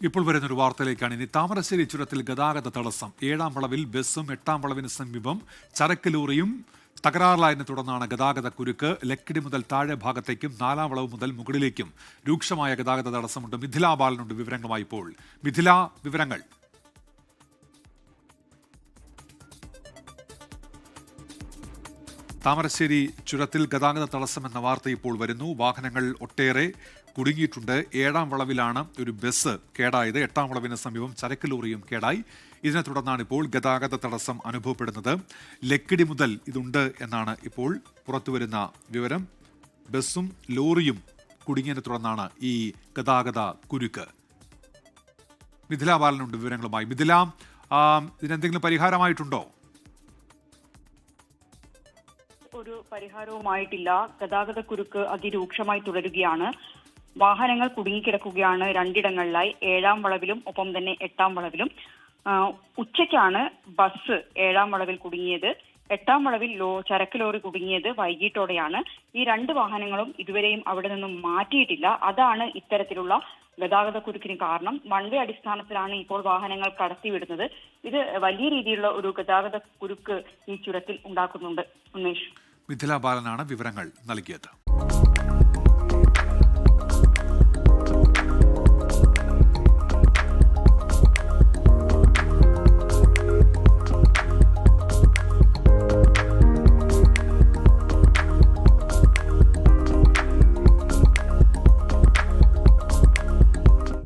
ഇപ്പോൾ വരുന്നൊരു വാർത്തയിലേക്കാണ്. ഇനി താമരശ്ശേരി ചുരത്തിൽ ഗതാഗത തടസ്സം. 7-ാം വളവിൽ ബസ്സും 8-ാം വളവിന് സമീപം ചരക്ക് ലോറിയും തകരാറിലായതിനെ തുടർന്നാണ് ഗതാഗത കുരുക്ക്. ലക്കിടി മുതൽ താഴെ ഭാഗത്തേക്കും 4-ാം വളവ് മുതൽ മുകളിലേക്കും രൂക്ഷമായ ഗതാഗത തടസ്സമുണ്ട്. മിഥില ബാലനുണ്ട് വിവരങ്ങളുമായി. ഇപ്പോൾ മിഥില, വിവരങ്ങൾ. താമരശ്ശേരി ചുരത്തിൽ ഗതാഗത തടസ്സം എന്ന വാർത്ത ഇപ്പോൾ വരുന്നു. വാഹനങ്ങൾ ഒട്ടേറെ കുടുങ്ങിയിട്ടുണ്ട്. 7-ാം വളവിലാണ് ഒരു ബസ് കേടായത്. 8-ാം വളവിന് സമീപം ചരക്ക് ലോറിയും കേടായി. ഇതിനെ തുടർന്നാണ് ഇപ്പോൾ ഗതാഗത തടസ്സം അനുഭവപ്പെടുന്നത്. ലക്കിടി മുതൽ ഇതുണ്ട് എന്നാണ് ഇപ്പോൾ പുറത്തുവരുന്ന വിവരം. ബസ്സും ലോറിയും കുടുങ്ങിയതിനെ തുടർന്നാണ് ഈ ഗതാഗത കുരുക്ക്. മിഥില ബാലനുണ്ട് വിവരങ്ങളുമായി. മിഥില, ഇതിനെന്തെങ്കിലും പരിഹാരമായിട്ടുണ്ടോ? ഒരു പരിഹാരവുമായിട്ടില്ല. ഗതാഗത കുരുക്ക് അതിരൂക്ഷമായി തുടരുകയാണ്. വാഹനങ്ങൾ കുടുങ്ങിക്കിടക്കുകയാണ് രണ്ടിടങ്ങളിലായി, 7-ാം വളവിലും ഒപ്പം തന്നെ 8-ാം വളവിലും. ഉച്ചയ്ക്കാണ് ബസ് 7-ാം വളവിൽ കുടുങ്ങിയത്. 8-ാം വളവിൽ ചരക്ക് ലോറി കുടുങ്ങിയത് വൈകിട്ടോടെയാണ്. ഈ രണ്ട് വാഹനങ്ങളും ഇതുവരെയും അവിടെ നിന്നും മാറ്റിയിട്ടില്ല. അതാണ് ഇത്തരത്തിലുള്ള ഗതാഗത കുരുക്കിന് കാരണം. വൺ വേ അടിസ്ഥാനത്തിലാണ് ഇപ്പോൾ വാഹനങ്ങൾ കടത്തിവിടുന്നത്. ഇത് വലിയ രീതിയിലുള്ള ഒരു ഗതാഗത കുരുക്ക് ഈ ചുരത്തിൽ ഉണ്ടാക്കുന്നുണ്ട്. ഉമേഷ്, മിഥില ബാലനാണ് വിവരങ്ങൾ നൽകിയത്.